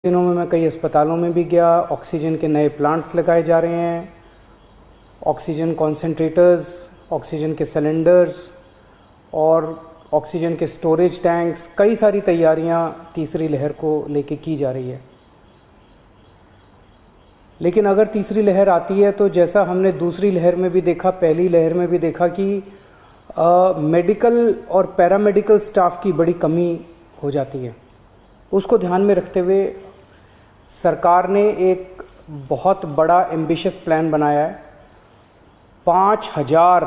दिनों में मैं कई अस्पतालों में भी गया। ऑक्सीजन के नए प्लांट्स लगाए जा रहे हैं, ऑक्सीजन कॉन्सेंट्रेटर्स, ऑक्सीजन के सिलेंडर्स और ऑक्सीजन के स्टोरेज टैंक्स, कई सारी तैयारियां तीसरी लहर को लेके की जा रही है। लेकिन अगर तीसरी लहर आती है तो जैसा हमने दूसरी लहर में भी देखा, पहली लहर में भी देखा कि मेडिकल और पैरामेडिकल स्टाफ की बड़ी कमी हो जाती है। उसको ध्यान में रखते हुए सरकार ने एक बहुत बड़ा एम्बिशियस प्लान बनाया है। 5000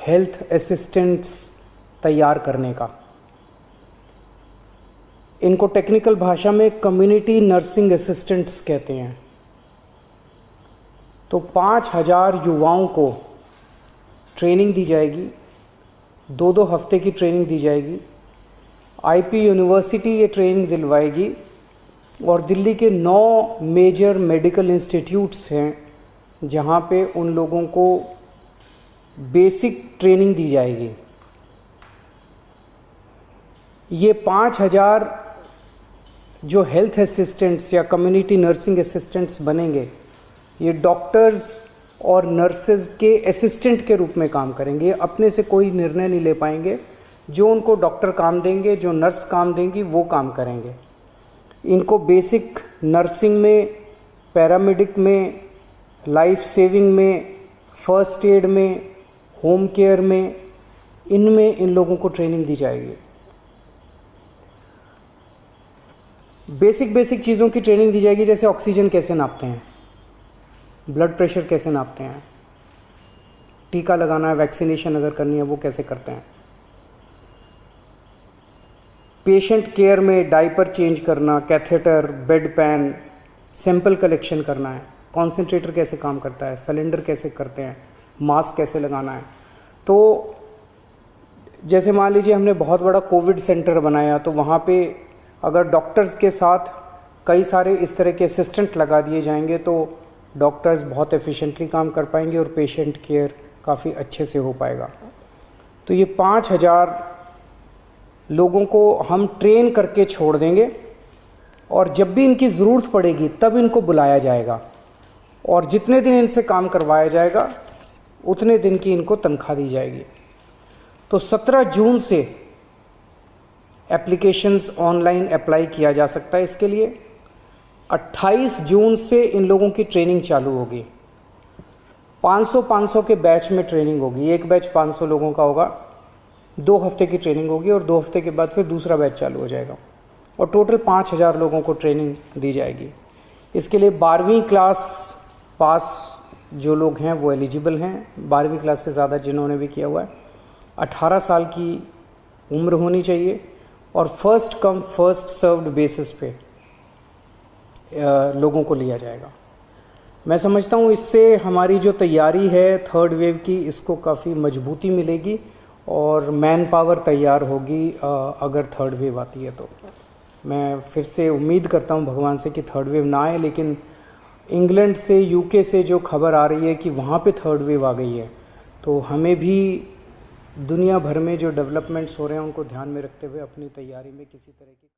हेल्थ असिस्टेंट्स तैयार करने का। इनको टेक्निकल भाषा में कम्युनिटी नर्सिंग असिस्टेंट्स कहते हैं। तो 5000 युवाओं को ट्रेनिंग दी जाएगी, 2-2 हफ्ते की ट्रेनिंग दी जाएगी। आईपी यूनिवर्सिटी ये ट्रेनिंग दिलवाएगी और दिल्ली के 9 मेजर मेडिकल इंस्टीट्यूट्स हैं जहाँ पे उन लोगों को बेसिक ट्रेनिंग दी जाएगी। ये 5000 जो हेल्थ असिस्टेंट्स या कम्युनिटी नर्सिंग असिस्टेंट्स बनेंगे, ये डॉक्टर्स और नर्सेज के असिस्टेंट के रूप में काम करेंगे। अपने से कोई निर्णय नहीं ले पाएंगे। जो उनको डॉक्टर काम देंगे, जो नर्स काम देंगी, वो काम करेंगे। इनको बेसिक नर्सिंग में, पैरामेडिक में, लाइफ सेविंग में, फर्स्ट एड में, होम केयर में, इनमें इन लोगों को ट्रेनिंग दी जाएगी। बेसिक चीज़ों की ट्रेनिंग दी जाएगी, जैसे ऑक्सीजन कैसे नापते हैं, ब्लड प्रेशर कैसे नापते हैं, टीका लगाना है, वैक्सीनेशन अगर करनी है वो कैसे करते हैं, पेशेंट केयर में डायपर चेंज करना, catheter, bed pan, sample collection करना है, कॉन्सेंट्रेटर कैसे काम करता है, सिलेंडर कैसे करते हैं, मास्क कैसे लगाना है। तो जैसे मान लीजिए हमने बहुत बड़ा कोविड सेंटर बनाया, तो वहाँ पे अगर डॉक्टर्स के साथ कई सारे इस तरह के असिस्टेंट लगा दिए जाएंगे तो डॉक्टर्स बहुत एफिशिएंटली काम कर पाएंगे और पेशेंट केयर काफ़ी अच्छे से हो पाएगा। तो ये 5000 लोगों को हम ट्रेन करके छोड़ देंगे और जब भी इनकी ज़रूरत पड़ेगी तब इनको बुलाया जाएगा और जितने दिन इनसे काम करवाया जाएगा उतने दिन की इनको तनख्वाह दी जाएगी। तो 17 जून से एप्लीकेशंस ऑनलाइन अप्लाई किया जा सकता है इसके लिए। 28 जून से इन लोगों की ट्रेनिंग चालू होगी। 500 के बैच में ट्रेनिंग होगी। एक बैच 500 लोगों का होगा, 2 हफ्ते की ट्रेनिंग होगी और 2 हफ्ते के बाद फिर दूसरा बैच चालू हो जाएगा और टोटल 5000 लोगों को ट्रेनिंग दी जाएगी। इसके लिए 12वीं क्लास पास जो लोग हैं वो एलिजिबल हैं। 12वीं क्लास से ज़्यादा जिन्होंने भी किया हुआ है, 18 साल की उम्र होनी चाहिए और first come first served basis पे लोगों को लिया जाएगा। मैं समझता हूँ इससे हमारी जो तैयारी है थर्ड वेव की, इसको काफ़ी मजबूती मिलेगी और मैन पावर तैयार होगी अगर थर्ड वेव आती है तो। मैं फिर से उम्मीद करता हूँ भगवान से कि थर्ड वेव ना आए, लेकिन इंग्लैंड से, यूके से जो खबर आ रही है कि वहाँ पे थर्ड वेव आ गई है, तो हमें भी दुनिया भर में जो डेवलपमेंट्स हो रहे हैं उनको ध्यान में रखते हुए अपनी तैयारी में किसी तरह की